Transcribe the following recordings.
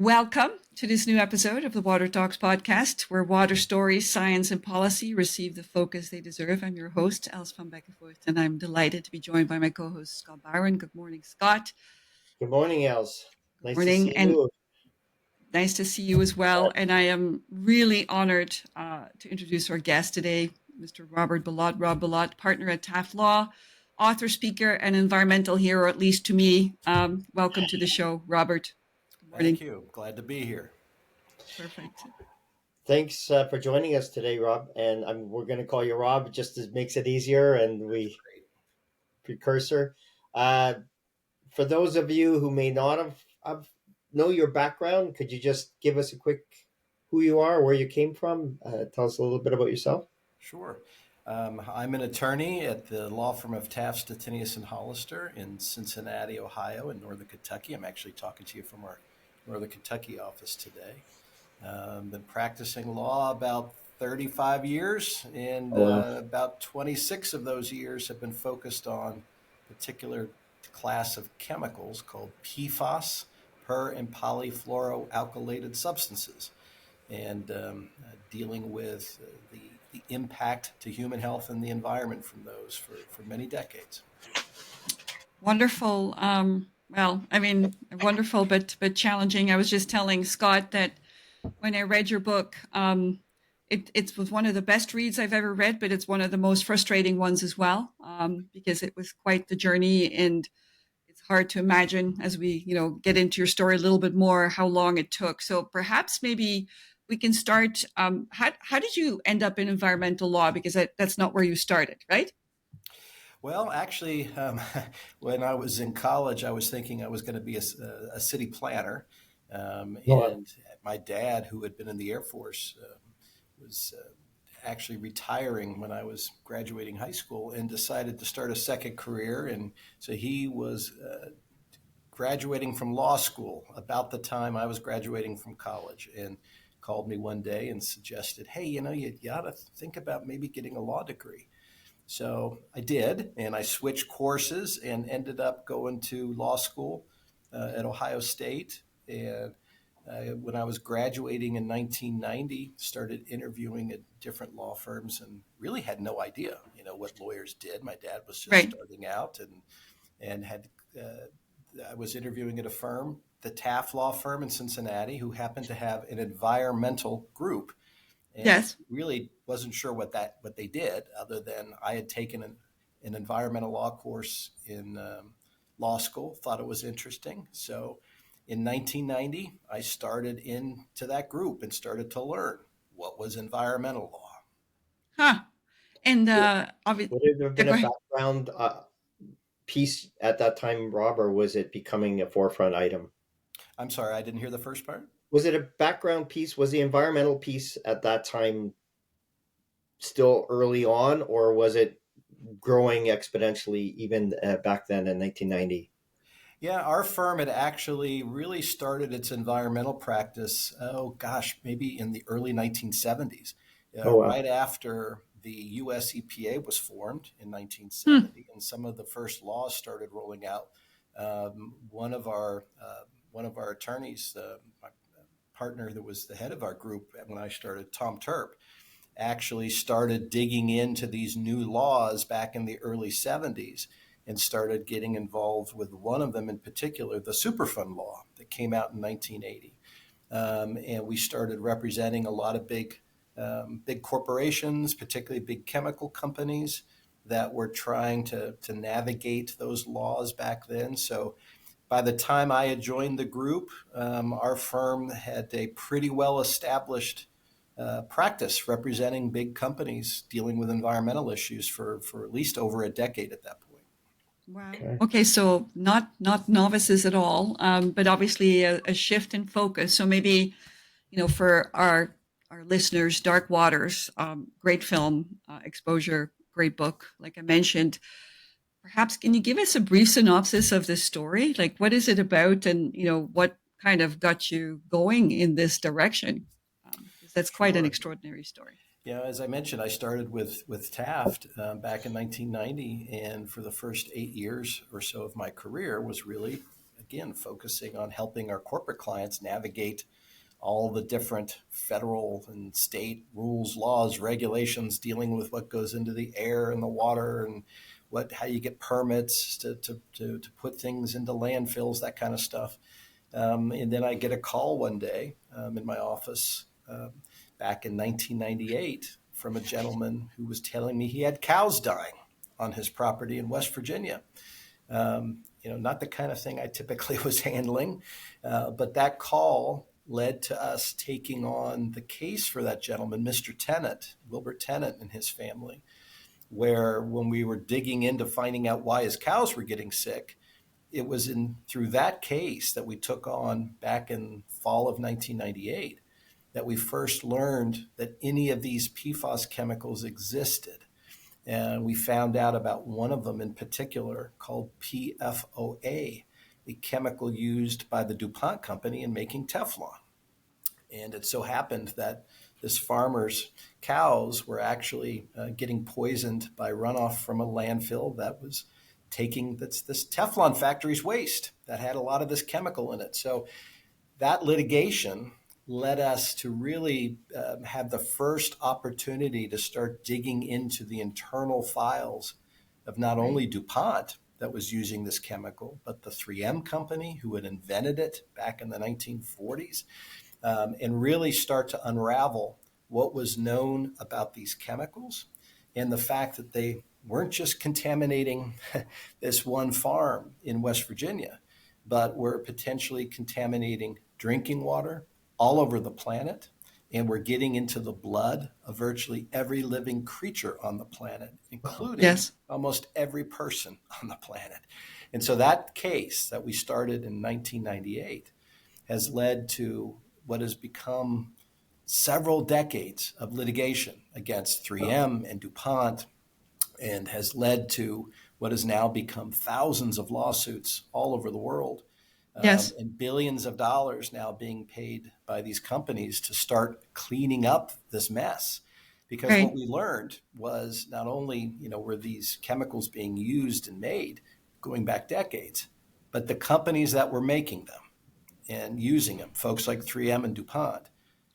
Welcome to this new episode of the Water Talks podcast, where water stories, science, and policy receive the focus they deserve. I'm your host, Els Vanbeckevoort, and I'm delighted to be joined by my co-host, Scott Bowron. Good morning, Scott. Good morning, Els. Good Nice to morning, see and you. nice to see you as well. And I am really honored to introduce our guest today, Mr. Robert Bilott. Rob Bilott, partner at Taft Law, author, speaker, and environmental hero, at least to me. Welcome to the show, Robert. Good Thank morning. you. Glad to be here. Perfect. Thanks for joining us today, Rob. And we're going to call you Rob, just as makes it easier. And we Great. precursor. Uh, for those of you who may not have know your background, could you just give us a quick who you are, where you came from? Tell us a little bit about yourself. Sure. I'm an attorney at the law firm of Taft, Stettinius and Hollister in Cincinnati, Ohio, in northern Kentucky. I'm actually talking to you from our northern Kentucky office today. Been practicing law about 35 years, and Oh, wow. about 26 of those years have been focused on a particular class of chemicals called PFAS, per and polyfluoroalkylated substances, and dealing with the impact to human health and the environment from those for many decades. Wonderful. Wonderful, but challenging. I was just telling Scott that when I read your book, it was one of the best reads I've ever read, but it's one of the most frustrating ones as well, because it was quite the journey, and it's hard to imagine as we get into your story a little bit more how long it took. So perhaps maybe we can start. How did you end up in environmental law? Because that's not where you started, right? Well, actually, when I was in college, I was thinking I was going to be a city planner. Well, And my dad, who had been in the Air Force, was actually retiring when I was graduating high school and decided to start a second career. And so he was graduating from law school about the time I was graduating from college, and called me one day and suggested, hey, you ought to think about maybe getting a law degree. So I did, and I switched courses and ended up going to law school at Ohio State. And when I was graduating in 1990, started interviewing at different law firms and really had no idea, what lawyers did. My dad was just Right. starting out, and had I was interviewing at a firm, the Taft law firm in Cincinnati, who happened to have an environmental group, and Yes. really wasn't sure what they did, other than I had taken an environmental law course in law school, thought it was interesting. So in 1990, I started into that group and started to learn what was environmental law. Huh. And would it have been go a ahead. background piece at that time, Rob, or was it becoming a forefront item? I'm sorry, I didn't hear the first part. Was it a background piece? Was the environmental piece at that time still early on, or was it growing exponentially even back then in 1990? Yeah, our firm had actually really started its environmental practice, oh gosh, maybe in the early 1970s, Oh, wow. right after the US EPA was formed in Hmm. 1970, and some of the first laws started rolling out. One of our attorneys, my partner that was the head of our group when I started, Tom Terp, actually started digging into these new laws back in the early 70s and started getting involved with one of them in particular, the Superfund law that came out in 1980. And we started representing a lot of big corporations, particularly big chemical companies that were trying to navigate those laws back then. So by the time I had joined the group, our firm had a pretty well established practice representing big companies dealing with environmental issues for at least over a decade at that point. Wow. Okay. Okay, so not novices at all, but obviously a shift in focus. So maybe for our listeners, Dark Waters, great film, exposure, great book, like I mentioned. Perhaps can you give us a brief synopsis of this story? Like, what is it about, and what kind of got you going in this direction? Because that's quite an Sure. extraordinary story. Yeah, as I mentioned, I started with Taft back in 1990, and for the first 8 years or so of my career was really again, focusing on helping our corporate clients navigate all the different federal and state rules, laws, regulations dealing with what goes into the air and the water, and how you get permits to put things into landfills, that kind of stuff. And then I get a call one day in my office back in 1998 from a gentleman who was telling me he had cows dying on his property in West Virginia. Not the kind of thing I typically was handling, but that call led to us taking on the case for that gentleman, Mr. Tennant, Wilbur Tennant and his family, where when we were digging into finding out why his cows were getting sick, it was through that case that we took on back in fall of 1998 that we first learned that any of these PFAS chemicals existed. And we found out about one of them in particular called PFOA, a chemical used by the DuPont company in making Teflon. And it so happened that this farmer's cows were actually getting poisoned by runoff from a landfill that was taking this Teflon factory's waste that had a lot of this chemical in it. So that litigation led us to really have the first opportunity to start digging into the internal files of not only DuPont that was using this chemical, but the 3M company who had invented it back in the 1940s, and really start to unravel what was known about these chemicals and the fact that they weren't just contaminating this one farm in West Virginia, but were potentially contaminating drinking water all over the planet, and we're getting into the blood of virtually every living creature on the planet, including almost every person on the planet. And so that case that we started in 1998 has led to what has become several decades of litigation against 3M and DuPont, and has led to what has now become thousands of lawsuits all over the world. And billions of dollars now being paid by these companies to start cleaning up this mess. Because what we learned was not only, were these chemicals being used and made going back decades, but the companies that were making them and using them, folks like 3M and DuPont,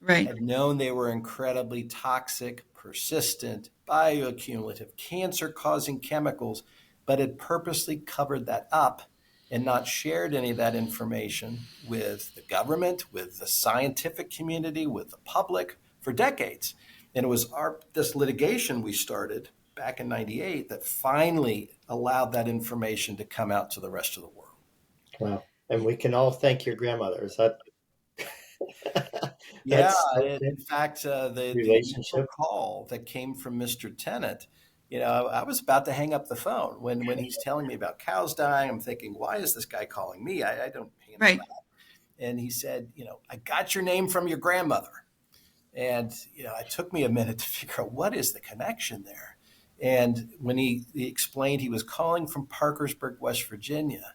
had known they were incredibly toxic, persistent, bioaccumulative, cancer-causing chemicals, but had purposely covered that up and not shared any of that information with the government, with the scientific community, with the public for decades. And it was this litigation we started back in 98 that finally allowed that information to come out to the rest of the world. Wow. And we can all thank your grandmother. Is that? In fact, the initial call that came from Mr. Tennant, I was about to hang up the phone when he's telling me about cows dying. I'm thinking, why is this guy calling me? I don't handle that. And he said, I got your name from your grandmother. And, it took me a minute to figure out what is the connection there. And when he explained he was calling from Parkersburg, West Virginia,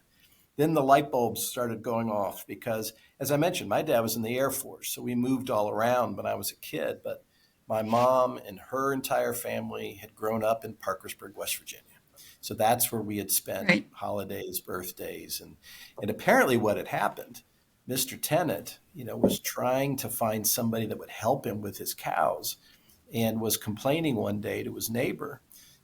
then the light bulbs started going off because, as I mentioned, my dad was in the Air Force, so we moved all around when I was a kid. But my mom and her entire family had grown up in Parkersburg, West Virginia. So that's where we had spent holidays, birthdays. And apparently what had happened, Mr. Tennant, was trying to find somebody that would help him with his cows and was complaining one day to his neighbor.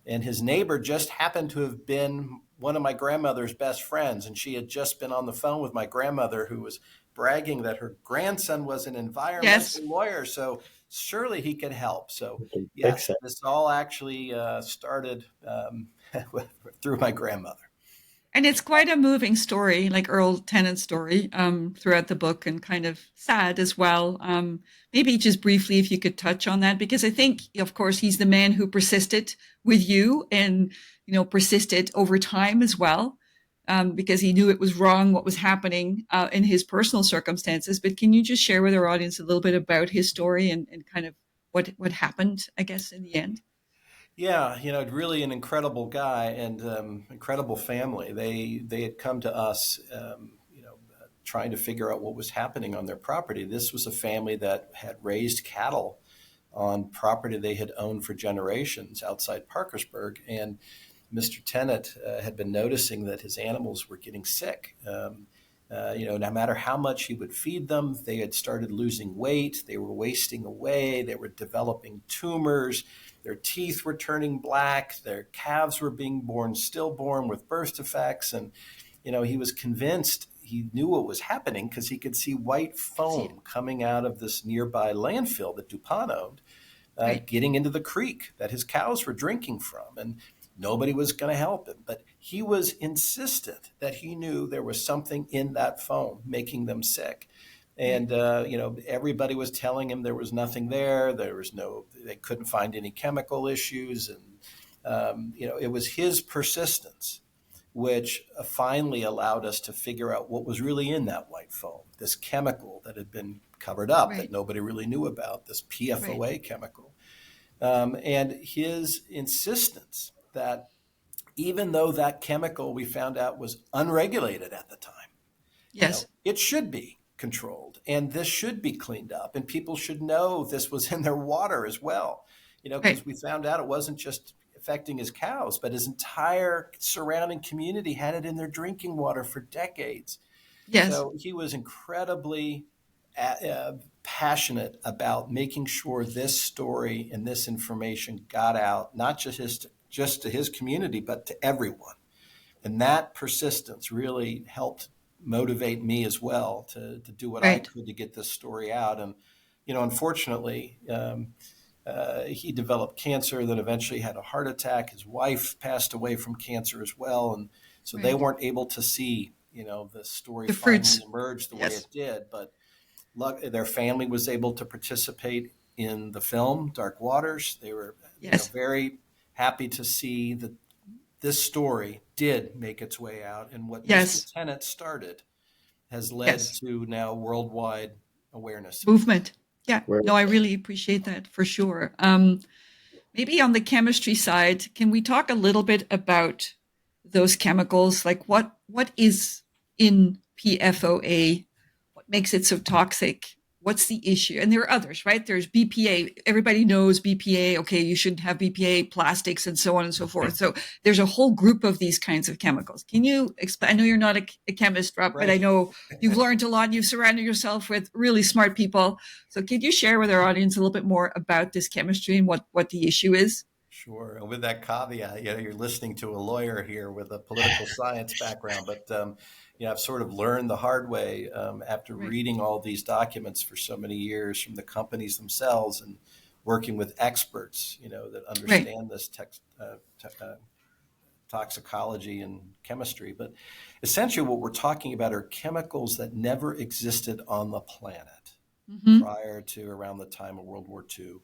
And his neighbor just happened to have been one of my grandmother's best friends. And she had just been on the phone with my grandmother, who was bragging that her grandson was an environmental lawyer. So surely he could help. So yes, this all actually started through my grandmother. And it's quite a moving story, like Earl Tennant's story, throughout the book, and kind of sad as well. Maybe just briefly, if you could touch on that, because I think, of course, he's the man who persisted with you and, persisted over time as well, because he knew it was wrong what was happening in his personal circumstances. But can you just share with our audience a little bit about his story and kind of what happened, I guess, in the end? Yeah, really an incredible guy and incredible family. They had come to us, trying to figure out what was happening on their property. This was a family that had raised cattle on property they had owned for generations outside Parkersburg. And Mr. Tennant had been noticing that his animals were getting sick. No matter how much he would feed them, they had started losing weight. They were wasting away. They were developing tumors. Their teeth were turning black. Their calves were being born stillborn with birth defects. And, he was convinced, he knew what was happening because he could see white foam coming out of this nearby landfill that DuPont owned, Right. getting into the creek that his cows were drinking from. And nobody was going to help him. But he was insistent that he knew there was something in that foam making them sick. And, everybody was telling him there was nothing there. They couldn't find any chemical issues. And, it was his persistence which finally allowed us to figure out what was really in that white foam, this chemical that had been covered up that nobody really knew about, this PFOA chemical. And his insistence that even though that chemical we found out was unregulated at the time, Yes. It should be controlled and this should be cleaned up and people should know this was in their water as well, because we found out it wasn't just affecting his cows, but his entire surrounding community had it in their drinking water for decades. Yes. So he was incredibly passionate about making sure this story and this information got out, not just to his community, but to everyone. And that persistence really helped motivate me as well to do what I could to get this story out. And, unfortunately, he developed cancer, then eventually had a heart attack. His wife passed away from cancer as well. And so they weren't able to see, the story The finally fruits. emerge the way it did. But their family was able to participate in the film, Dark Waters. They were very happy to see that this story did make its way out. And what Mr. Tennant started has led to now worldwide awareness. Movement. Yeah. No, I really appreciate that for sure. Maybe on the chemistry side, can we talk a little bit about those chemicals? Like what is in PFOA? What makes it so toxic? What's the issue? And there are others, right? There's BPA. Everybody knows BPA. Okay, you shouldn't have BPA, plastics, and so on and so forth. So there's a whole group of these kinds of chemicals. Can you explain? I know you're not a chemist, Rob, but I know you've learned a lot. You've surrounded yourself with really smart people. So can you share with our audience a little bit more about this chemistry and what the issue is? Sure. And with that caveat, you're listening to a lawyer here with a political science background, but I've sort of learned the hard way after reading all these documents for so many years from the companies themselves and working with experts, that understand this toxicology and chemistry. But essentially what we're talking about are chemicals that never existed on the planet prior to around the time of World War II.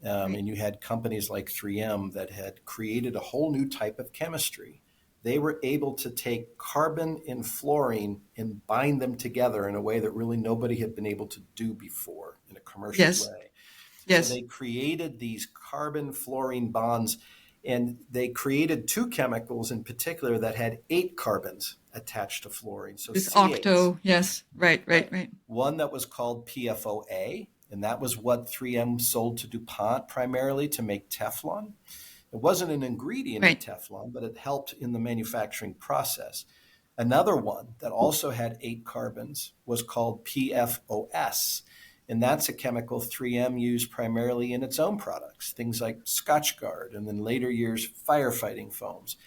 And you had companies like 3M that had created a whole new type of chemistry. They were able to take carbon and fluorine and bind them together in a way that really nobody had been able to do before in a commercial way. So they created these carbon fluorine bonds, and they created two chemicals in particular that had 8 carbons attached to fluorine. So this C8s. octo, yes, right. One that was called PFOA, and that was what 3M sold to DuPont primarily to make Teflon. It wasn't an ingredient in Teflon, but it helped in the manufacturing process. Another one that also had 8 carbons was called PFOS, and that's a chemical 3M used primarily in its own products, things like Scotchgard, and then later years firefighting foams.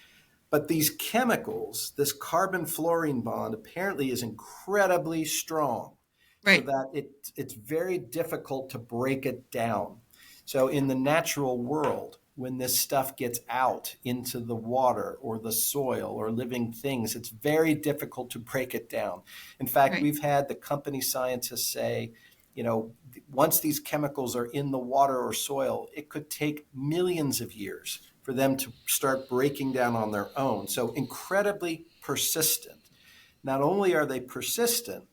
But these chemicals, this carbon-fluorine bond apparently is incredibly strong. So that it's very difficult to break it down. So in the natural world, when this stuff gets out into the water or the soil or living things, it's very difficult to break it down. In fact, we've had the company scientists say, once these chemicals are in the water or soil, it could take millions of years for them to start breaking down on their own. So incredibly persistent. Not only are they persistent,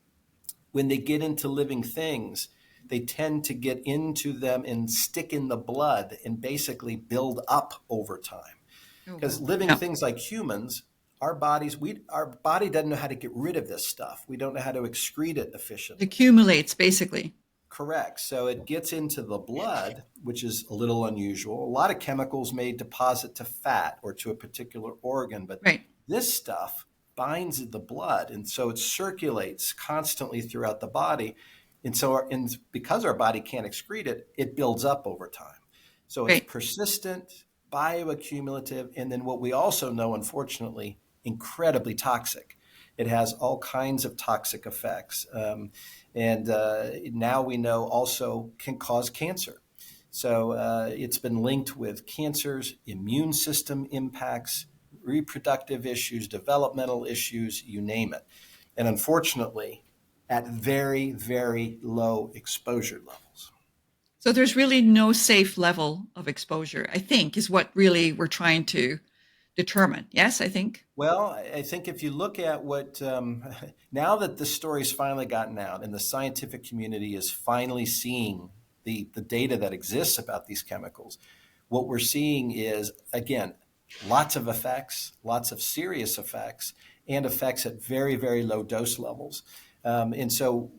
when they get into living things, they tend to get into them and stick in the blood and basically build up over time. Because living things like humans, our body doesn't know how to get rid of this stuff. We don't know how to excrete it efficiently. It accumulates, basically. Correct. So it gets into the blood, which is a little unusual. A lot of chemicals may deposit to fat or to a particular organ, but this stuff binds the blood, and so it circulates constantly throughout the body. And so, and because our body can't excrete it, it builds up over time. So it's Right. persistent, bioaccumulative, and then what we also know, unfortunately, incredibly toxic. It has all kinds of toxic effects. And now we know also can cause cancer. So it's been linked with cancers, immune system impacts, reproductive issues, developmental issues, you name it. And unfortunately, at very, very low exposure levels. So there's really no safe level of exposure, I think, is what really we're trying to determine. Yes, I think. Well, I think if you look at what, now that the story's finally gotten out and the scientific community is finally seeing the data that exists about these chemicals, what we're seeing is, again, lots of effects, lots of serious effects, and effects at very, very low dose levels. And so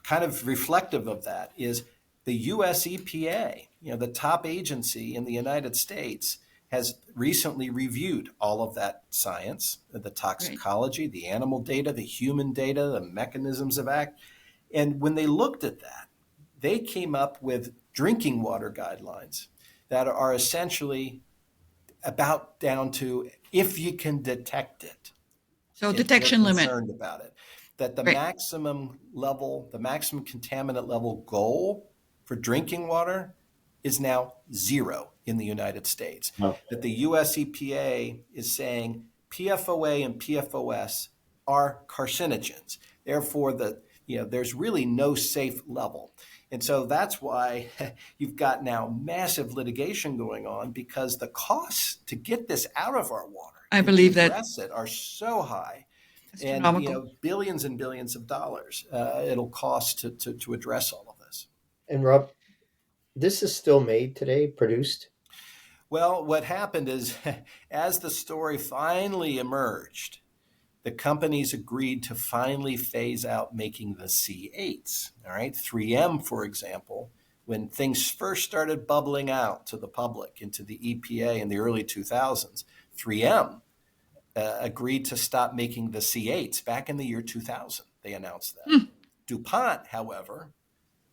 kind of reflective of that is the US EPA, the top agency in the United States, has recently reviewed all of that science, the toxicology, right, the animal data, the human data, the mechanisms of act. And when they looked at that, they came up with drinking water guidelines that are essentially about down to if you can detect it. So If they're detection limit. concerned about it, that the right. maximum level, the maximum contaminant level goal for drinking water is now 0 in the United States. Oh. That the US EPA is saying PFOA and PFOS are carcinogens. Therefore, there's really no safe level. And so that's why you've got now massive litigation going on, because the costs to get this out of our water, I believe to that address it, are so high. astronomical. And billions and billions of dollars it'll cost to address all of this. And Rob, this is still made today, produced? Well, what happened is, as the story finally emerged, the companies agreed to finally phase out making the C8s. All right, 3M, for example, when things first started bubbling out to the public, into the EPA in the early 2000s, 3M agreed to stop making the C8s back in the year 2000. They announced that. DuPont, however,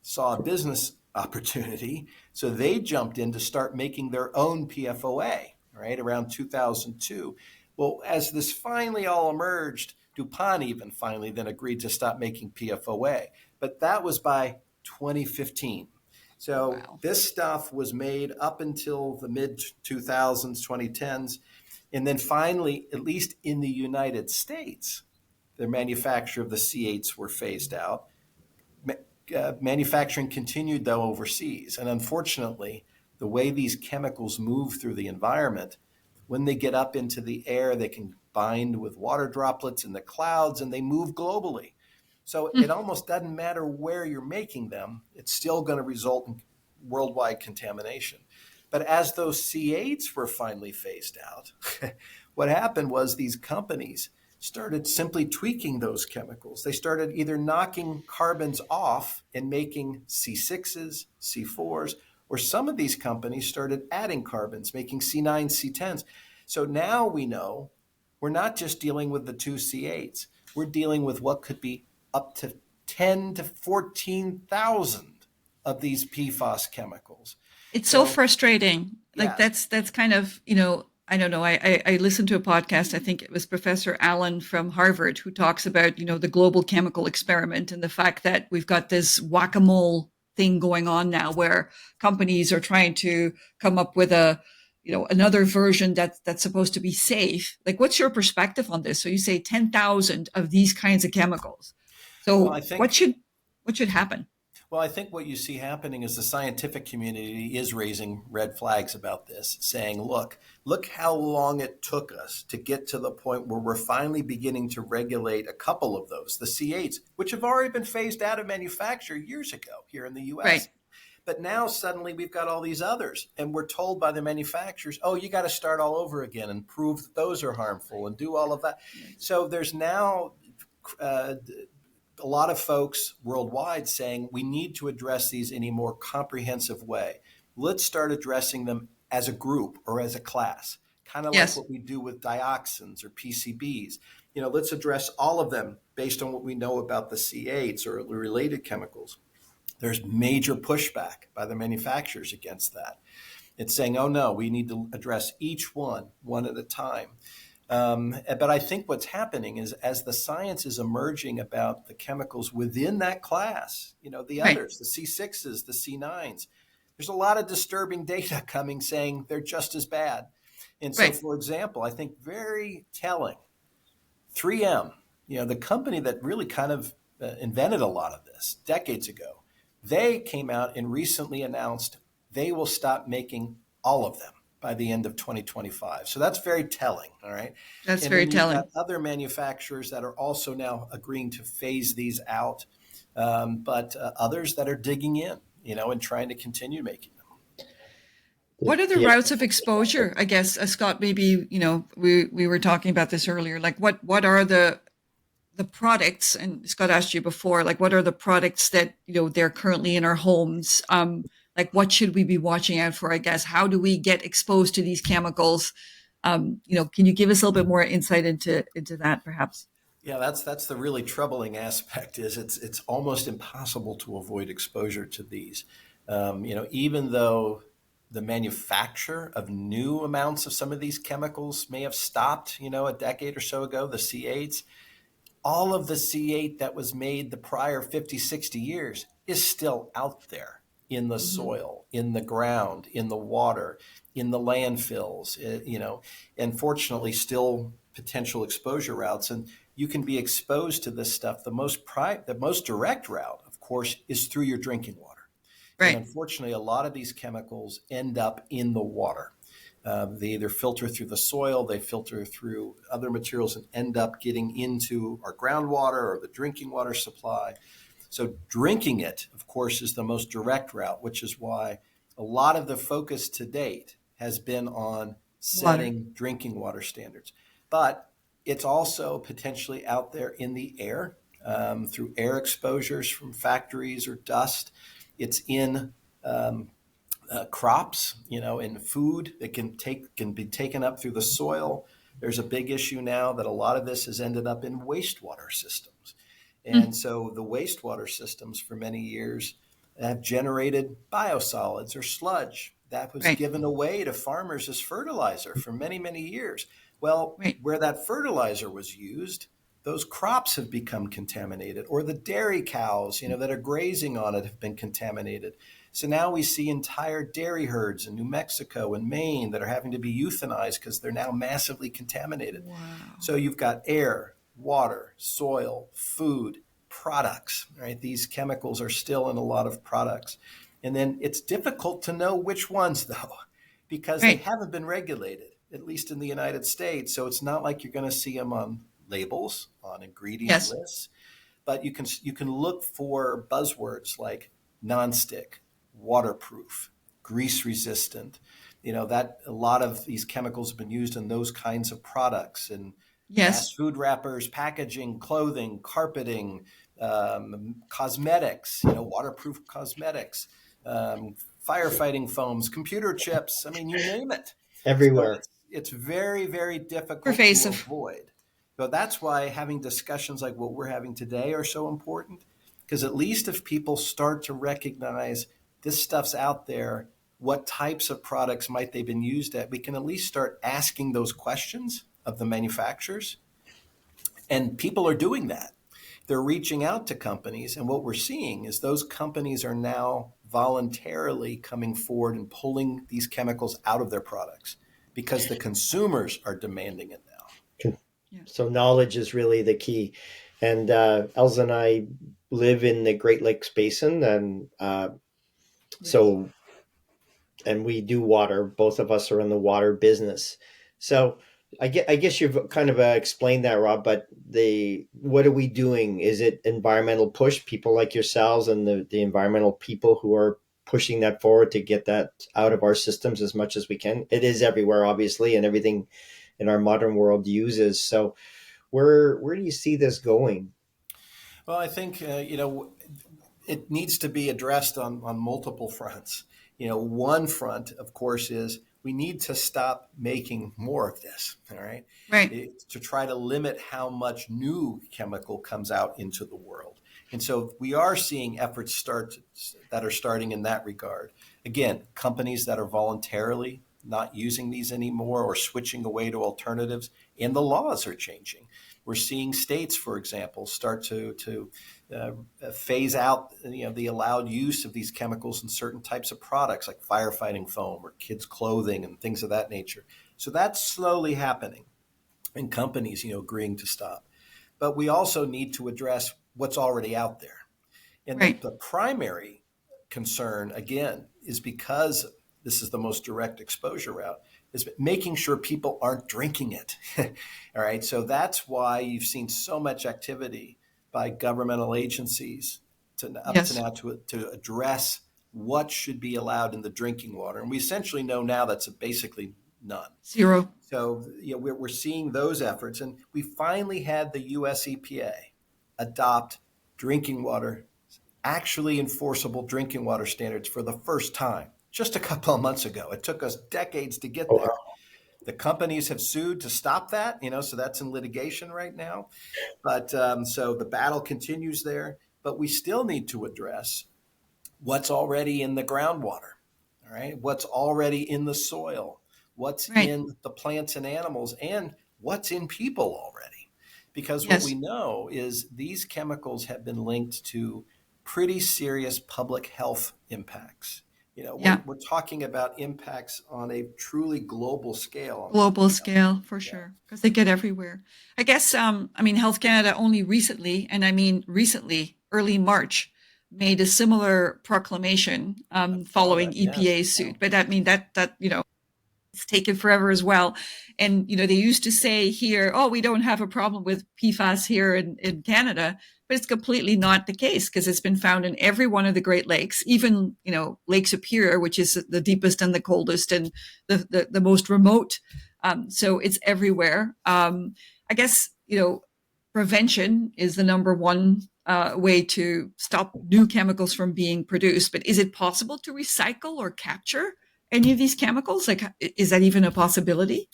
saw a business opportunity, so they jumped in to start making their own PFOA, right, around 2002. Well, as this finally all emerged, DuPont even finally then agreed to stop making PFOA. But that was by 2015. So Wow. This stuff was made up until the mid-2000s, 2010s. And then finally, at least in the United States, the manufacture of the C8s were phased out. Manufacturing continued, though, overseas. And unfortunately, the way these chemicals move through the environment, when they get up into the air, they can bind with water droplets in the clouds, and they move globally. So it almost doesn't matter where you're making them. It's still going to result in worldwide contamination. But as those C8s were finally phased out, what happened was these companies started simply tweaking those chemicals. They started either knocking carbons off and making C6s, C4s, or some of these companies started adding carbons, making C9s, C10s. So now we know we're not just dealing with the two C8s. We're dealing with what could be up to 10 to 14,000 of these PFAS chemicals. It's so frustrating. Like Yeah. that's kind of, I don't know. I listened to a podcast. I think it was Professor Allen from Harvard who talks about, the global chemical experiment and the fact that we've got this whack-a-mole thing going on now where companies are trying to come up with another version that's supposed to be safe. Like, what's your perspective on this? So you say 10,000 of these kinds of chemicals. So Well, I think- what should happen? Well, I think what you see happening is the scientific community is raising red flags about this, saying, look how long it took us to get to the point where we're finally beginning to regulate a couple of those, the C8s, which have already been phased out of manufacture years ago here in the U.S. Right. But now suddenly we've got all these others, and we're told by the manufacturers, oh, you got to start all over again and prove that those are harmful and do all of that. So there's now a lot of folks worldwide saying we need to address these in a more comprehensive way. Let's start addressing them as a group or as a class, kind of like Yes. what we do with dioxins or PCBs. Let's address all of them based on what we know about the C8s or the related chemicals. There's major pushback by the manufacturers against that. It's saying, oh no, we need to address each one at a time. But I think what's happening is as the science is emerging about the chemicals within that class, the Right. others, the C6s, the C9s, there's a lot of disturbing data coming saying they're just as bad. And so, Right. for example, I think very telling, 3M, the company that really kind of invented a lot of this decades ago, they came out and recently announced they will stop making all of them by the end of 2025. So that's very telling. All right. That's And very then you've got telling. other manufacturers that are also now agreeing to phase these out, but others that are digging in, and trying to continue making them. What are the Yeah. routes of exposure? I guess, Scott, maybe, we were talking about this earlier. Like what are the products, and Scott asked you before, like what are the products that, they're currently in our homes? Like what should we be watching out for, I guess? How do we get exposed to these chemicals? Can you give us a little bit more insight into that perhaps? Yeah, that's the really troubling aspect is it's almost impossible to avoid exposure to these. Even though the manufacture of new amounts of some of these chemicals may have stopped, a decade or so ago, the C8s, all of the C8 that was made the prior 50, 60 years is still out there in the Mm-hmm. soil, in the ground, in the water, in the landfills, and fortunately still potential exposure routes. And you can be exposed to this stuff. The most direct route, of course, is through your drinking water. And Right. unfortunately, a lot of these chemicals end up in the water. They either filter through the soil, they filter through other materials and end up getting into our groundwater or the drinking water supply. So drinking it, of course, is the most direct route, which is why a lot of the focus to date has been on Water. setting drinking water standards. But it's also potentially out there in the air through air exposures from factories or dust. It's in crops, in food that can be taken up through the soil. There's a big issue now that a lot of this has ended up in wastewater systems. And Mm. so the wastewater systems for many years have generated biosolids or sludge that was Right. given away to farmers as fertilizer for many, many years. Well, Right. where that fertilizer was used, those crops have become contaminated, or the dairy cows, that are grazing on it have been contaminated. So now we see entire dairy herds in New Mexico and Maine that are having to be euthanized because they're now massively contaminated. Wow. So you've got air, water, soil, food, products, right? These chemicals are still in a lot of products. And then it's difficult to know which ones, though, because they Right. haven't been regulated, at least in the United States. So it's not like you're going to see them on labels, on ingredient Yes. lists, but you can look for buzzwords like nonstick, waterproof, grease resistant. That a lot of these chemicals have been used in those kinds of products and Yes. fast food wrappers, packaging, clothing, carpeting, cosmetics. Waterproof cosmetics, firefighting foams, computer chips. I mean, you name it. So Everywhere. it's very, very difficult to Pervasive. avoid. So that's why having discussions like what we're having today are so important. Because at least if people start to recognize this stuff's out there, what types of products might they've been used at, we can at least start asking those questions of the manufacturers. And people are doing that. They're reaching out to companies. And what we're seeing is those companies are now voluntarily coming forward and pulling these chemicals out of their products because the consumers are demanding it now. Yeah. So knowledge is really the key. And Elza and I live in the Great Lakes Basin, and Yes. so and we do water. Both of us are in the water business. So I guess you've kind of explained that, Rob. But what are we doing? Is it environmental push? People like yourselves and the environmental people who are pushing that forward to get that out of our systems as much as we can. It is everywhere, obviously, and everything in our modern world uses. So where do you see this going? Well, I think, it needs to be addressed on multiple fronts. One front, of course, is we need to stop making more of this, all right? Right. To try to limit how much new chemical comes out into the world. And so we are seeing efforts that are starting in that regard. Again, companies that are voluntarily not using these anymore or switching away to alternatives, and the laws are changing. We're seeing states, for example, start to phase out the allowed use of these chemicals in certain types of products like firefighting foam or kids' clothing and things of that nature. So that's slowly happening, and companies agreeing to stop. But we also need to address what's already out there. And Right. the primary concern, again, is because this is the most direct exposure route, is making sure people aren't drinking it. All right. So that's why you've seen so much activity by governmental agencies up to Yes. now to address what should be allowed in the drinking water. And we essentially know now that's basically none. Zero. So we're seeing those efforts. And we finally had the US EPA adopt drinking water, actually enforceable drinking water standards for the first time just a couple of months ago. It took us decades to get Oh, there. wow. The companies have sued to stop that, so that's in litigation right now. But so the battle continues there. But we still need to address what's already in the groundwater, all right? What's already in the soil, what's Right. in the plants and animals, and what's in people already. Because what we Yes. know is these chemicals have been linked to pretty serious public health impacts. Yeah. We're talking about impacts on a truly global scale on Global public health. scale for Yeah. sure, because they get everywhere. I guess, I mean, Health Canada only recently, and I mean recently, early March, made a similar proclamation Saw following that. Yes. EPA's suit. But I mean, that it's taken forever as well. And, they used to say here, oh, we don't have a problem with PFAS here in Canada, but it's completely not the case because it's been found in every one of the Great Lakes, even, Lake Superior, which is the deepest and the coldest and the most remote. So it's everywhere. I guess, prevention is the number one way to stop new chemicals from being produced. But is it possible to recycle or capture any of these chemicals? Like, is that even a possibility?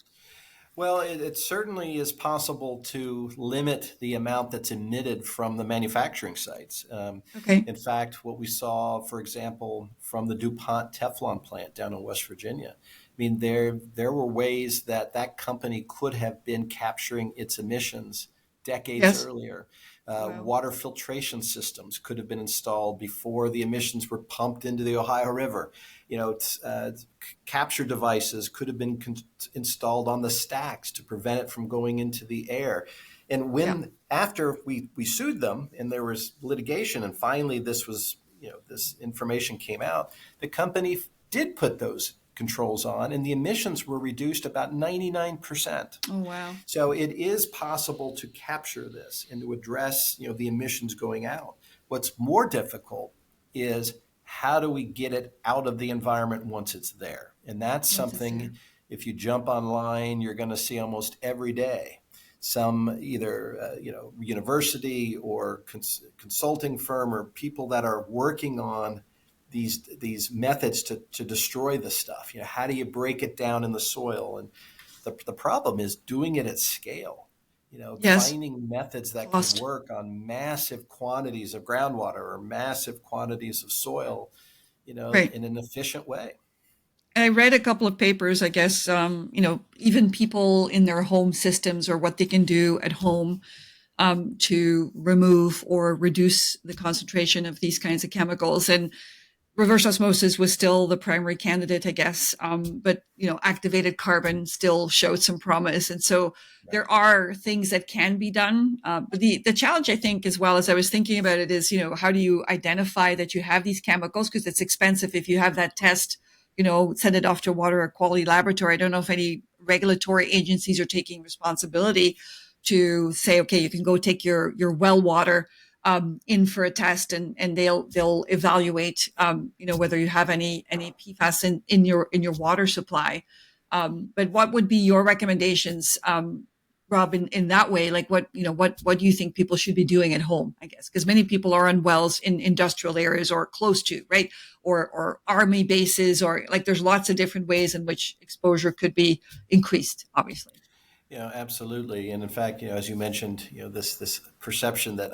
Well, it certainly is possible to limit the amount that's emitted from the manufacturing sites. Okay. In fact, what we saw, for example, from the DuPont Teflon plant down in West Virginia, I mean, there were ways that company could have been capturing its emissions decades Yes. earlier. Wow. Water filtration systems could have been installed before the emissions were pumped into the Ohio River. Capture devices could have been installed on the stacks to prevent it from going into the air. And Yeah. after we sued them and there was litigation and finally this information came out, the company did put those controls on and the emissions were reduced about 99%. Oh, wow. So it is possible to capture this and to address, the emissions going out. What's more difficult is how do we get it out of the environment once it's there? And that's Once it's there. something, if you jump online, you're going to see almost every day. Some either, university or consulting firm or people that are working on these methods to destroy the stuff. How do you break it down in the soil? And the problem is doing it at scale. Yes. Finding methods that can Cost. work on massive quantities of groundwater or massive quantities of soil, Right. in an efficient way. And I read a couple of papers, I guess, even people in their home systems or what they can do at home to remove or reduce the concentration of these kinds of chemicals. And reverse osmosis was still the primary candidate, I guess. But activated carbon still showed some promise, and so Right. there are things that can be done. But the challenge, I think, as well as I was thinking about it, is how do you identify that you have these chemicals? Because it's expensive if you have that test. Send it off to a water quality laboratory. I don't know if any regulatory agencies are taking responsibility to say, okay, you can go take your well water in for a test, and they'll evaluate whether you have any PFAS in your water supply. But what would be your recommendations Rob, in that way, like what do you think people should be doing at home, I guess? Because many people are on wells in industrial areas or close to, right? Or army bases, or like there's lots of different ways in which exposure could be increased, obviously. Absolutely. And in fact, as you mentioned, this perception that,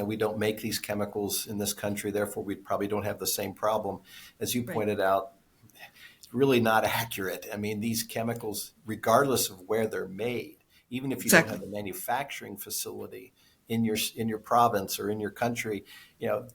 we don't make these chemicals in this country, therefore we probably don't have the same problem. As you Right. pointed out, it's really not accurate. I mean, these chemicals, regardless of where they're made, even if you don't have Exactly. a manufacturing facility in your province or in your country,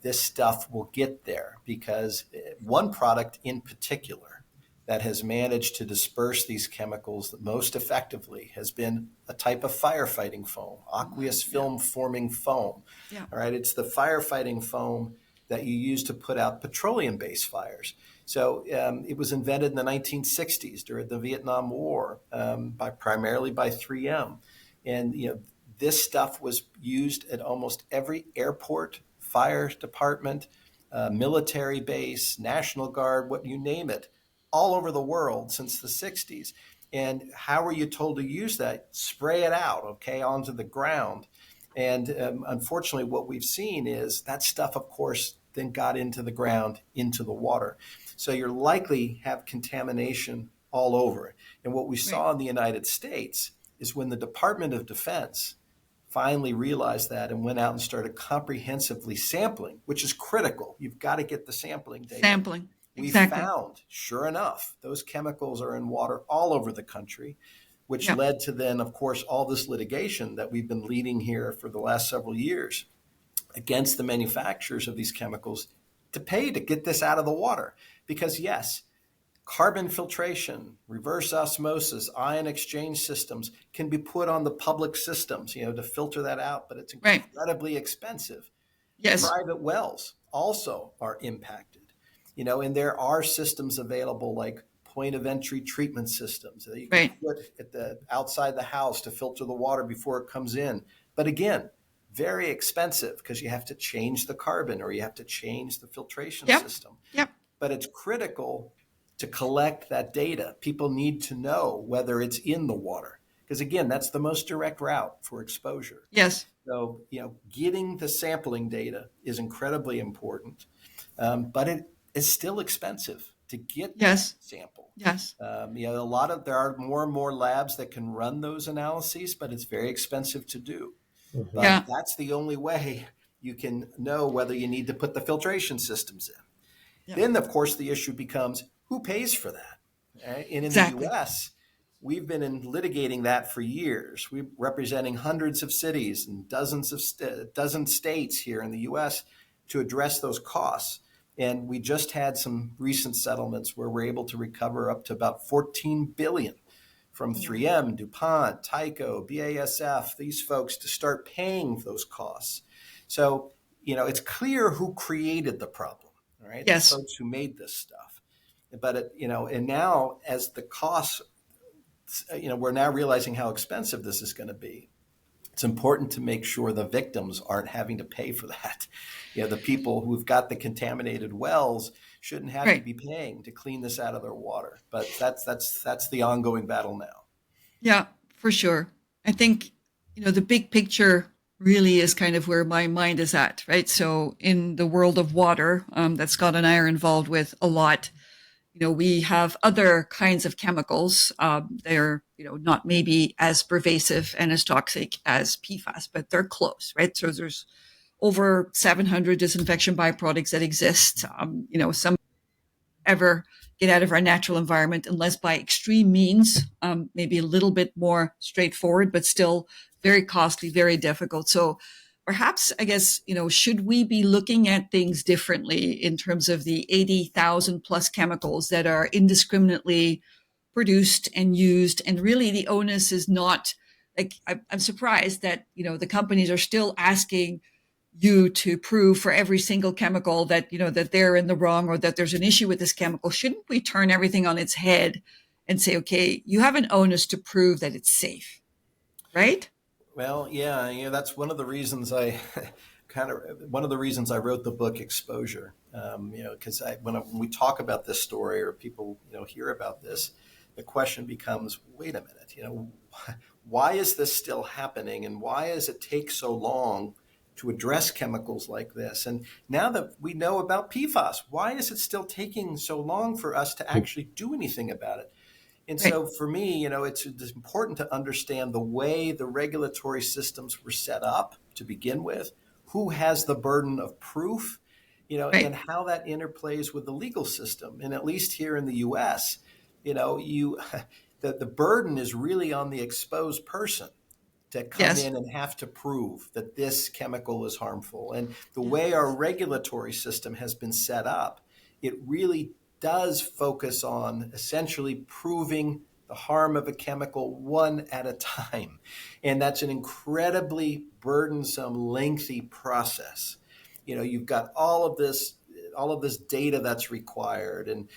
this stuff will get there because one product in particular that has managed to disperse these chemicals most effectively has been a type of firefighting foam, aqueous Yeah. film forming foam. Yeah. All right, it's the firefighting foam that you use to put out petroleum-based fires. So it was invented in the 1960s during the Vietnam War primarily by 3M, and this stuff was used at almost every airport, fire department, military base, National Guard, what you name it, all over the world since the 60s. And how were you told to use that? Spray it out, okay, onto the ground. And unfortunately, what we've seen is that stuff, of course, then got into the ground, into the water. So you're likely have contamination all over. And what we Right. saw in the United States is when the Department of Defense finally realized that and went out and started comprehensively sampling, which is critical. You've got to get the sampling data. Sampling. We Exactly. found, sure enough, those chemicals are in water all over the country, which Yeah. led to then, of course, all this litigation that we've been leading here for the last several years against the manufacturers of these chemicals to pay to get this out of the water. Because yes, carbon filtration, reverse osmosis, ion exchange systems can be put on the public systems, to filter that out, but it's Right. incredibly expensive. Yes. Private wells also are impacted, and there are systems available like point of entry treatment systems that you can Right. put at the outside the house to filter the water before it comes in. But again, very expensive because you have to change the carbon or you have to change the filtration Yep. system. Yep. But it's critical to collect that data. People need to know whether it's in the water because again, that's the most direct route for exposure. Yes. So, getting the sampling data is incredibly important, but it is still expensive to get that Yes. sample. Yes. There are more and more labs that can run those analyses, but it's very expensive to do. Mhm. But Yeah. that's the only way you can know whether you need to put the filtration systems in. Yeah. Then, of course, the issue becomes who pays for that? Right? And in the Exactly. U.S., we've been litigating that for years. We're representing hundreds of cities and dozen states here in the U.S. to address those costs. And we just had some recent settlements where we're able to recover up to about $14 billion from Oh, wow. 3M, DuPont, Tyco, BASF, these folks to start paying those costs. So, it's clear who created the problem, all right? The Yes. folks who made this stuff. But, and now as the costs, we're now realizing how expensive this is going to be. It's important to make sure the victims aren't having to pay for that. The people who've got the contaminated wells shouldn't have to Right. be paying to clean this out of their water. But that's the ongoing battle now. Yeah, for sure. I think, the big picture really is kind of where my mind is at, right? So in the world of water, that Scott and I are involved with a lot, we have other kinds of chemicals. They're, not maybe as pervasive and as toxic as PFAS, but they're close, right? So there's over 700 disinfection byproducts that exist. Some ever get out of our natural environment unless by extreme means, maybe a little bit more straightforward, but still very costly, very difficult. So perhaps, I guess, should we be looking at things differently in terms of the 80,000 plus chemicals that are indiscriminately produced and used? And really the onus is not like, I'm surprised that, the companies are still asking you to prove for every single chemical that that they're in the wrong or that there's an issue with this chemical. Shouldn't we turn everything on its head and say, okay, you have an onus to prove that it's safe, right? Well, yeah, that's one of the reasons I one of the reasons I wrote the book Exposure. Because when we talk about this story or people hear about this, the question becomes, wait a minute, why is this still happening, and why does it take so long to address chemicals like this? And now that we know about PFAS, why is it still taking so long for us to actually do anything about it? And Right. so for me, it's important to understand the way the regulatory systems were set up to begin with, who has the burden of proof, Right. and how that interplays with the legal system. And at least here in the US, you the burden is really on the exposed person to come Yes. in and have to prove that this chemical is harmful. And the Yeah. way our regulatory system has been set up, it really does focus on essentially proving the harm of a chemical one at a time. And that's an incredibly burdensome, lengthy process. You've got all of this data that's required. And,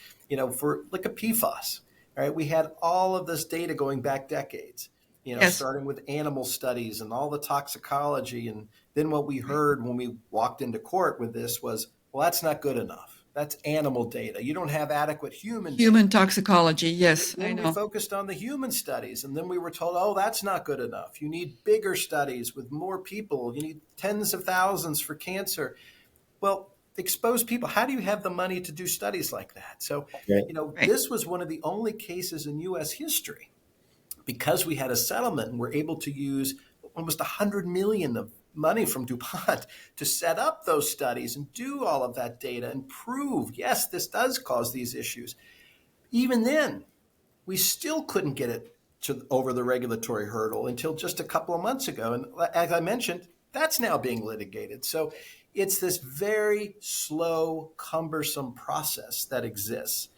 for like a PFAS, right? We had all of this data going back decades, Yes. starting with animal studies and all the toxicology. And then what we Right. heard when we walked into court with this was, well, that's not good enough. That's animal data. You don't have adequate human data. Human toxicology. Yes, I Then we know. focused on the human studies, and then we were told, oh, that's not good enough. You need bigger studies with more people. You need tens of thousands for cancer. Well, exposed people, how do you have the money to do studies like that? So, Right. Right. this was one of the only cases in U.S. history, because we had a settlement and we're able to use almost 100 million of money from DuPont to set up those studies and do all of that data and prove, yes, this does cause these issues. Even then, we still couldn't get it over the regulatory hurdle until just a couple of months ago. And as I mentioned, that's now being litigated. So it's this very slow, cumbersome process that exists.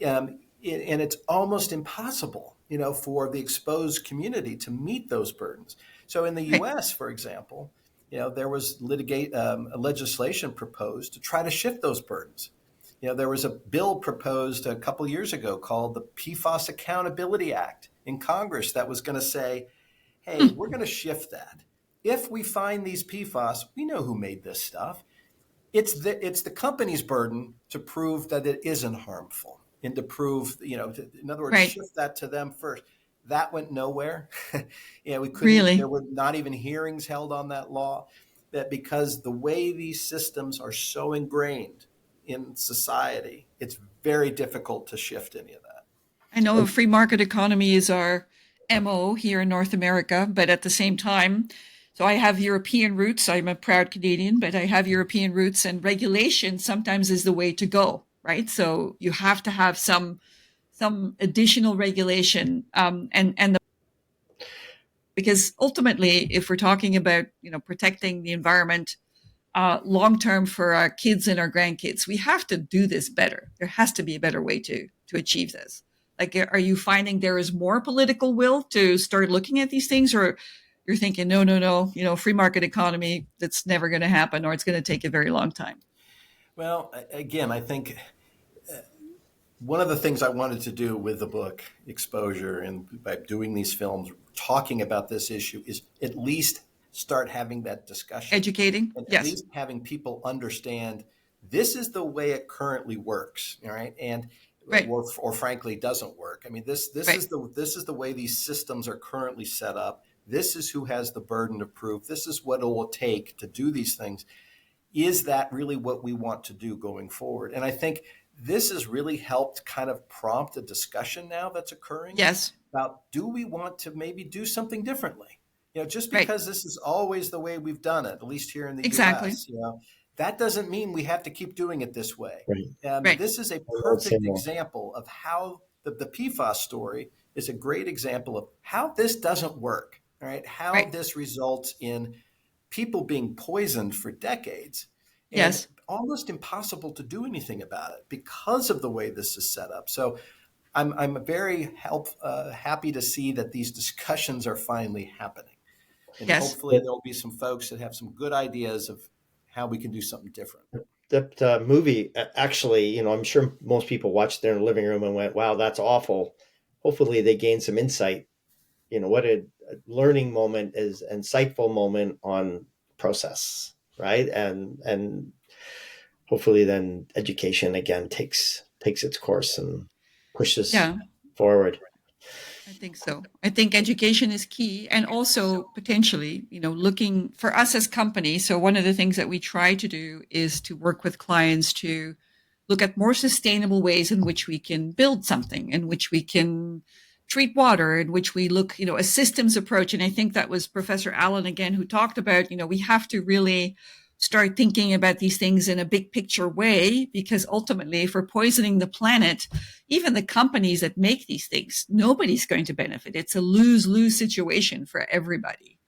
And it's almost impossible, for the exposed community to meet those burdens. So in the Right. U.S., for example, there was legislation proposed to try to shift those burdens. There was a bill proposed a couple years ago called the PFAS Accountability Act in Congress that was going to say, hey, Hmm. we're going to shift that. If we find these PFAS, we know who made this stuff. It's the company's burden to prove that it isn't harmful, and to prove, in other words, Right. shift that to them first. That went nowhere. We couldn't. There Really. were not even hearings held on that law, that because the way these systems are so ingrained in society, it's very difficult to shift any of that. I know a free market economy is our MO here in North America, but at the same time, so I have European roots. I'm a proud Canadian, but I have European roots, and regulation sometimes is the way to go, right? So you have to have some additional regulation, because ultimately, if we're talking about protecting the environment long term for our kids and our grandkids, we have to do this better. There has to be a better way to achieve this. Like, are you finding there is more political will to start looking at these things, or you're thinking, no, no, no, free market economy, that's never going to happen, or it's going to take a very long time? Well, again, I think one of the things I wanted to do with the book Exposure, and by doing these films, talking about this issue, is at least start having that discussion, Educating, and at yes, least having people understand this is the way it currently works. All right. And right, or frankly doesn't work. I mean, this right, is the way these systems are currently set up. This is who has the burden of proof. This is what it will take to do these things. Is that really what we want to do going forward? And I think this has really helped kind of prompt a discussion now that's occurring yes, about, do we want to maybe do something differently? Just right, because this is always the way we've done it, at least here in the exactly, US, that doesn't mean we have to keep doing it this way. Right. right, This is a I would say perfect more. example of how the PFAS story is a great example of how this doesn't work, all right? How right, this results in people being poisoned for decades, and yes, almost impossible to do anything about it because of the way this is set up. So I'm very happy to see that these discussions are finally happening. And yes, hopefully there'll be some folks that have some good ideas of how we can do something different. That movie, actually, I'm sure most people watched it in their living room and went, wow, that's awful. Hopefully they gained some insight. What a learning moment, is insightful moment on process, right? And hopefully then education again takes its course and pushes yeah. forward. I think so. I think education is key, and also potentially, looking for us as companies. So one of the things that we try to do is to work with clients to look at more sustainable ways in which we can build something, in which we can treat water, in which we look, a systems approach. And I think that was Professor Allen again who talked about, we have to really start thinking about these things in a big picture way, because ultimately, if we're poisoning the planet, even the companies that make these things, nobody's going to benefit. It's a lose-lose situation for everybody.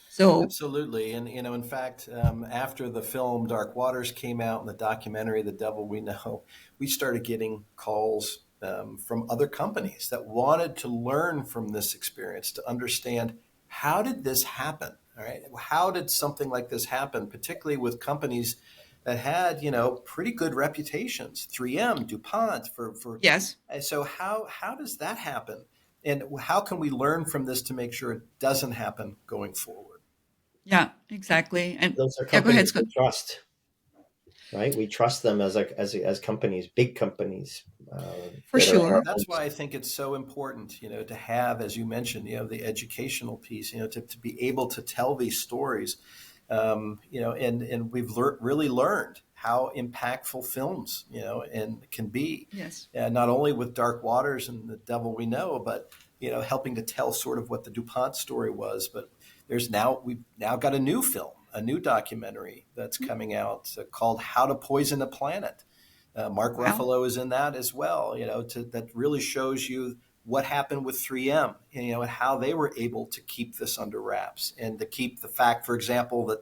So, Absolutely. And, in fact, after the film Dark Waters came out and the documentary The Devil We Know, we started getting calls from other companies that wanted to learn from this experience to understand, how did this happen? All right. How did something like this happen, particularly with companies that had, pretty good reputations, 3M, DuPont yes. so how does that happen? And how can we learn from this to make sure it doesn't happen going forward? Yeah, exactly. And Those are yeah, go ahead, companies Scott. we trust, right? We trust them as companies, big companies For that are Yeah, sure. that's why I think it's so important, to have, as you mentioned, the educational piece, to be able to tell these stories, and we've really learned how impactful films, and can be, Yes. not only with Dark Waters and The Devil We Know, but helping to tell sort of what the DuPont story was. But we've now got a new film, a new documentary that's coming out called How to Poison a Planet. Mark Wow. Ruffalo is in that as well, that really shows you what happened with 3M, and how they were able to keep this under wraps, and to keep the fact, for example, that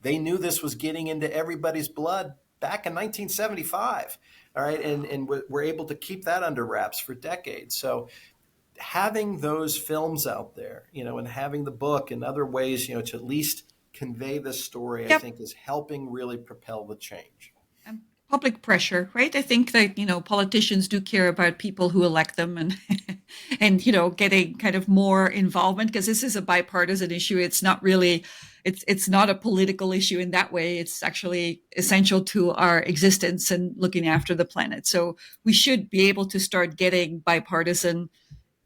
they knew this was getting into everybody's blood back in 1975. All right. And we're able to keep that under wraps for decades. So having those films out there, and having the book and other ways, to at least convey this story, I Yep. think is helping really propel the change. And public pressure, right? I think that, politicians do care about people who elect them, and and getting kind of more involvement, because this is a bipartisan issue. It's not really it's not a political issue in that way. It's actually essential to our existence and looking after the planet. So we should be able to start getting bipartisan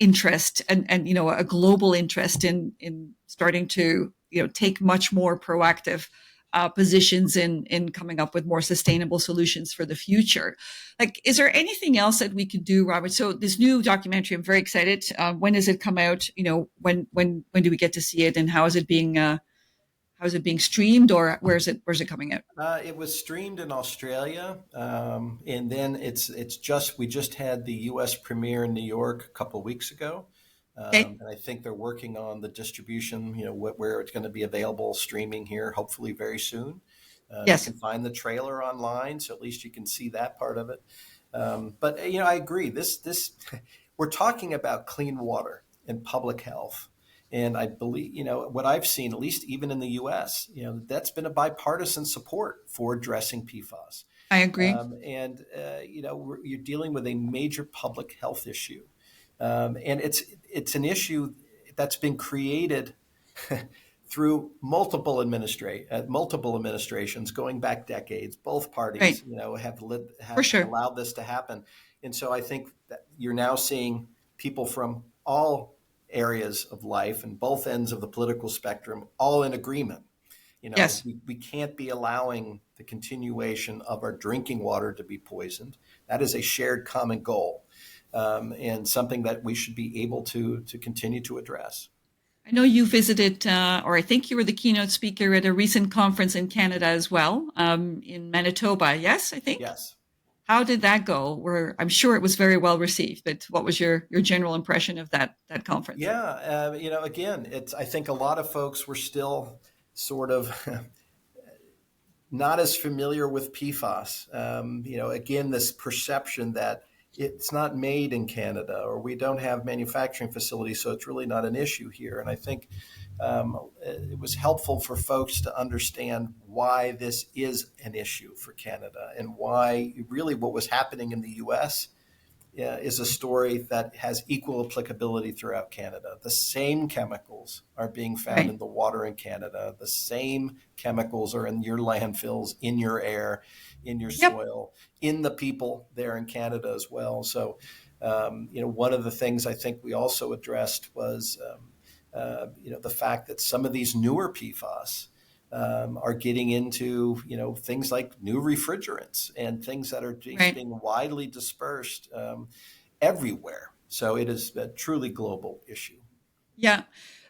interest, and a global interest in starting to take much more proactive positions in coming up with more sustainable solutions for the future. Like, is there anything else that we could do, Robert? So this new documentary, I'm very excited. When does it come out? When do we get to see it, and how is it being streamed, or where's it coming out? It was streamed in Australia, and then we just had the U.S. premiere in New York a couple of weeks ago, Okay. and I think they're working on the distribution. Where it's going to be available streaming here, hopefully very soon. You Yes, can find the trailer online, so at least you can see that part of it. But I agree. This we're talking about clean water and public health. And I believe, what I've seen, at least even in the U.S., that's been a bipartisan support for addressing PFAS. I agree. You're dealing with a major public health issue, and it's an issue that's been created through multiple administrations going back decades. Both Right. parties, For have sure. allowed this to happen, and so I think that you're now seeing people from all areas of life and both ends of the political spectrum all in agreement. Yes. We can't be allowing the continuation of our drinking water to be poisoned. That is a shared common goal, and something that we should be able to continue to address. I know you visited, or I think you were the keynote speaker at a recent conference in Canada as well, in Manitoba. Yes, I think. Yes. How did that go? Where I'm sure it was very well received, but what was your general impression of that conference? Yeah. Again, I think a lot of folks were still sort of not as familiar with PFAS. Again, this perception that it's not made in Canada, or we don't have manufacturing facilities, so it's really not an issue here. And I think it was helpful for folks to understand why this is an issue for Canada, and why really what was happening in the U.S. Is a story that has equal applicability throughout Canada. The same chemicals are being found Right. in the water in Canada. The same chemicals are in your landfills, in your air, in your Yep. soil, in the people there in Canada as well. So One of the things I think we also addressed was, the fact that some of these newer PFAS are getting into, things like new refrigerants and things that are just Right. being widely dispersed everywhere. So it is a truly global issue. Yeah.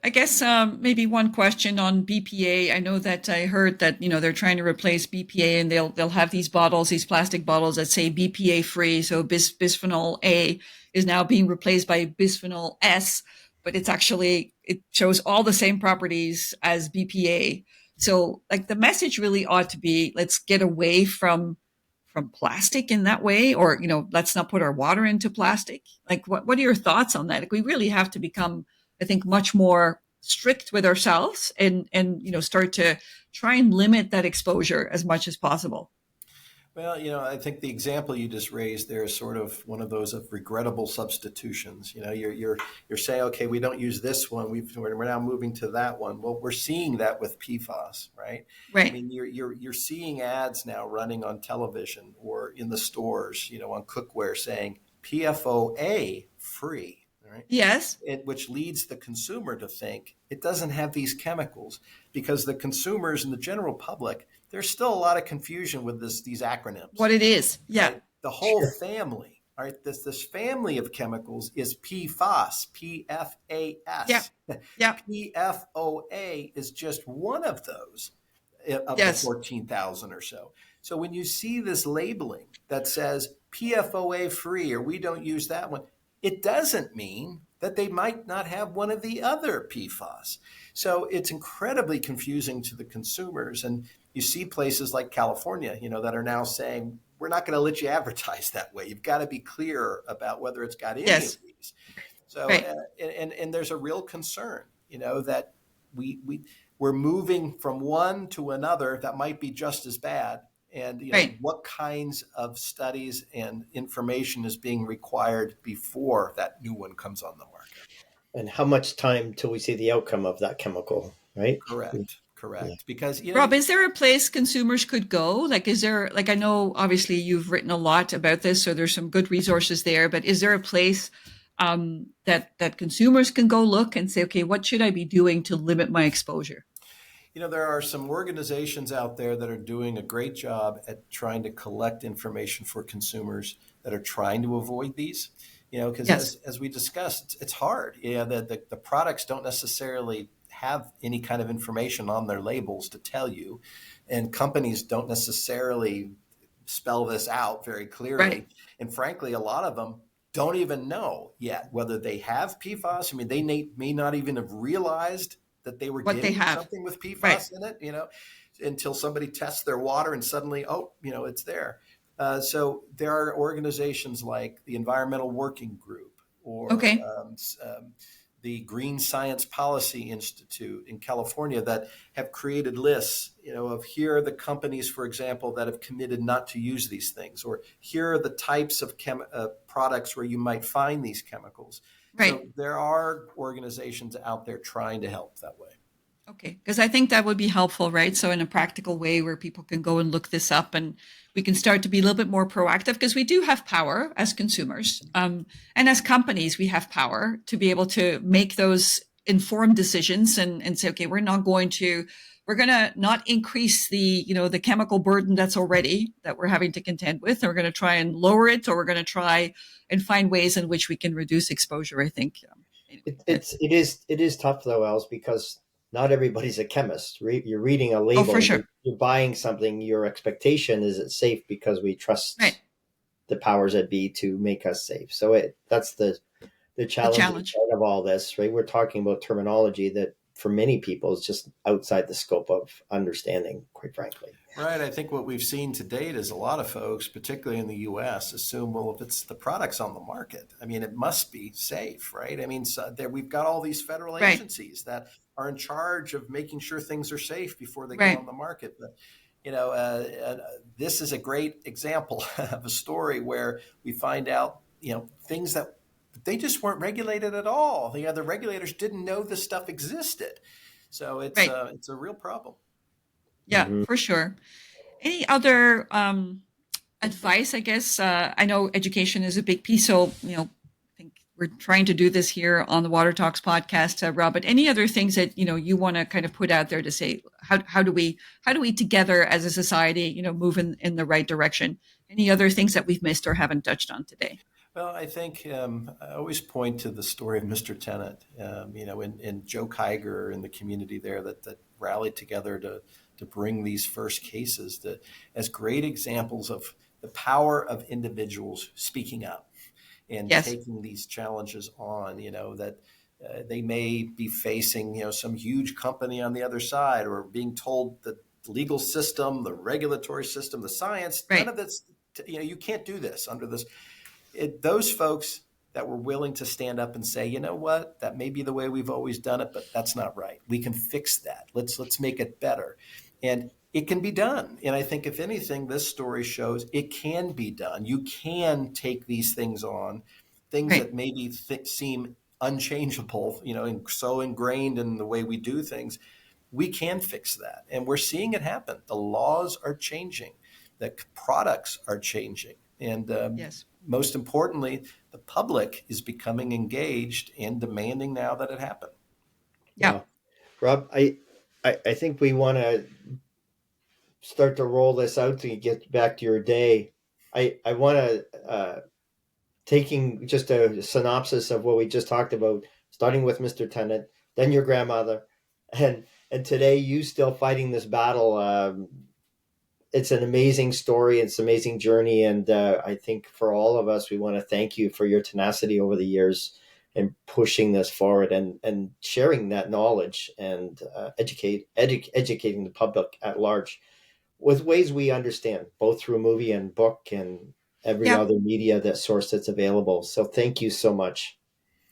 I guess maybe one question on BPA. I know that I heard that they're trying to replace BPA, and they'll have these bottles, these plastic bottles that say BPA free. So bisphenol A is now being replaced by bisphenol S, but it shows all the same properties as BPA. So like the message really ought to be, let's get away from plastic in that way, or let's not put our water into plastic. Like what are your thoughts on that? Like we really have to become, I think, much more strict with ourselves, and start to try and limit that exposure as much as possible. Well, I think the example you just raised there is sort of one of those of regrettable substitutions. You're saying, okay, we don't use this one. We're now moving to that one. Well, we're seeing that with PFAS, right? I Right. mean, you're seeing ads now running on television or in the stores, on cookware saying PFOA free. Right? Yes. Which leads the consumer to think it doesn't have these chemicals, because the consumers and the general public, there's still a lot of confusion with these acronyms. What it is. Yeah. Right? The whole family, right? This family of chemicals is PFAS, Yeah. PFAS. Yeah. PFOA is just one of those of the Yes. 14,000 or so. So when you see this labeling that says PFOA free, or we don't use that one, it doesn't mean that they might not have one of the other PFAS. So it's incredibly confusing to the consumers. And you see places like California, that are now saying, we're not going to let you advertise that way. You've got to be clear about whether it's got any Yes. of these. So, Right. and there's a real concern, that we're moving from one to another that might be just as bad. And Right. what kinds of studies and information is being required before that new one comes on the market? And how much time till we see the outcome of that chemical, right? Yeah. Correct. Because Rob, is there a place consumers could go? Like, is there, like, I know obviously you've written a lot about this, so there's some good resources there, but is there a place that consumers can go look and say, okay, what should I be doing to limit my exposure? there are some organizations out there that are doing a great job at trying to collect information for consumers that are trying to avoid these. Because Yes. as we discussed, it's hard. The products don't necessarily have any kind of information on their labels to tell you, and companies don't necessarily spell this out very clearly. Right. And frankly, a lot of them don't even know yet whether they have PFAS. I mean, they may not even have realized that they were What they getting have. something with Right. PFAS in it, until somebody tests their water and suddenly, oh, it's there. So there are organizations like the Environmental Working Group, or Okay. the Green Science Policy Institute in California, that have created lists, of here are the companies, for example, that have committed not to use these things, or here are the types of products where you might find these chemicals. Right. So there are organizations out there trying to help that way. Okay, because I think that would be helpful, right? So in a practical way where people can go and look this up, and we can start to be a little bit more proactive, because we do have power as consumers, and as companies, we have power to be able to make those informed decisions, and say, okay, we're going to not increase the chemical burden that we're having to contend with. And we're going to try and lower it, or we're going to try and find ways in which we can reduce exposure, I think. Anyway. It is tough though, Els, because not everybody's a chemist. You're reading a Oh, label, for sure. you're buying something. Your expectation is it's safe because we Right. trust the powers that be to make us safe. So that's the The challenging challenge. part of all this, right? We're talking about terminology that for many people is just outside the scope of understanding, quite frankly. Right. I think what we've seen to date is a lot of folks, particularly in the U.S., assume, well, if it's the products on the market, I mean, it must be safe, right? I mean, we've got all these federal Right. agencies that are in charge of making sure things are safe before they go Right. on the market. But this is a great example of a story where we find out, things that they just weren't regulated at all. The other regulators didn't know this stuff existed. So it's Right. it's a real problem. Yeah, Mhm. for sure. Any other advice? I guess I know education is a big piece. So we're trying to do this here on the Water Talks podcast, Rob. But any other things that you want to kind of put out there to say how do we together as a society move in the right direction? Any other things that we've missed or haven't touched on today? Well, I think I always point to the story of Mr. Tennant, and Joe Kiger and the community there that rallied together to bring these first cases as great examples of the power of individuals speaking up and Yes. taking these challenges on, that they may be facing, some huge company on the other side, or being told that the legal system, the regulatory system, the science, Right. none of this, you can't do this under this. Those folks that were willing to stand up and say, you know what, that may be the way we've always done it, but that's not right. We can fix that. Let's make it better. And it can be done. And I think if anything, this story shows it can be done. You can take these things on, things Right. that maybe seem unchangeable, and so ingrained in the way we do things. We can fix that. And we're seeing it happen. The laws are changing. The products are changing. And Yes. most importantly, the public is becoming engaged and demanding now that it happen. Yeah. Wow. Rob, I think we want to start to roll this out to get back to your day. I want to taking just a synopsis of what we just talked about, starting with Mr. Tennant, then your grandmother, and today you still fighting this battle. It's an amazing story. It's an amazing journey, and I think for all of us, we want to thank you for your tenacity over the years and pushing this forward and sharing that knowledge and educating the public at large with ways we understand, both through movie and book and every Yeah. other media source that's available. So thank you so much.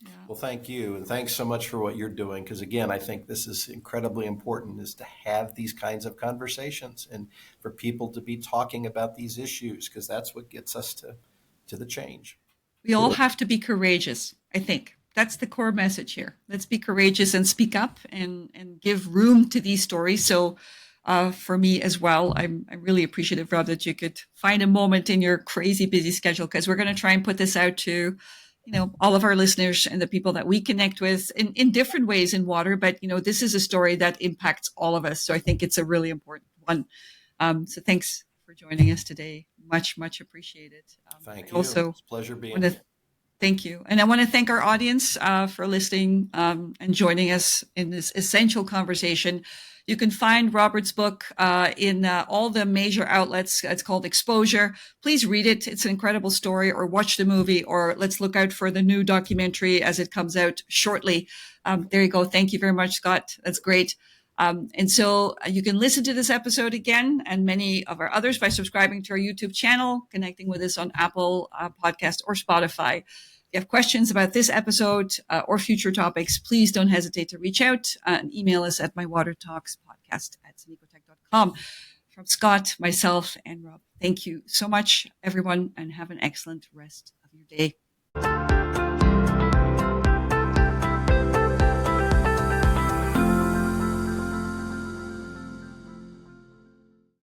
Yeah. Well, thank you. And thanks so much for what you're doing. Because again, I think this is incredibly important, is to have these kinds of conversations and for people to be talking about these issues, because that's what gets us to the change. We all have to be courageous, I think. That's the core message here. Let's be courageous and speak up and give room to these stories. So for me as well, I'm really appreciative, Rob, that you could find a moment in your crazy busy schedule, because we're going to try and put this out to all of our listeners and the people that we connect with in different ways in water. But, this is a story that impacts all of us. So I think it's a really important one. So thanks for joining us today. Much, much appreciated. Thank I you. also It's a pleasure being want to here. thank you. And I want to thank our audience for listening and joining us in this essential conversation. You can find Robert's book in all the major outlets. It's called Exposure. Please read it. It's an incredible story, or watch the movie, or let's look out for the new documentary as it comes out shortly. There you go. Thank you very much, Scott. That's great. And so you can listen to this episode again and many of our others by subscribing to our YouTube channel, connecting with us on Apple Podcast or Spotify. If you have questions about this episode or future topics, please don't hesitate to reach out and email us at mywatertalkspodcast@sanecotech.com. From Scott, myself, and Rob, thank you so much, everyone, and have an excellent rest of your day.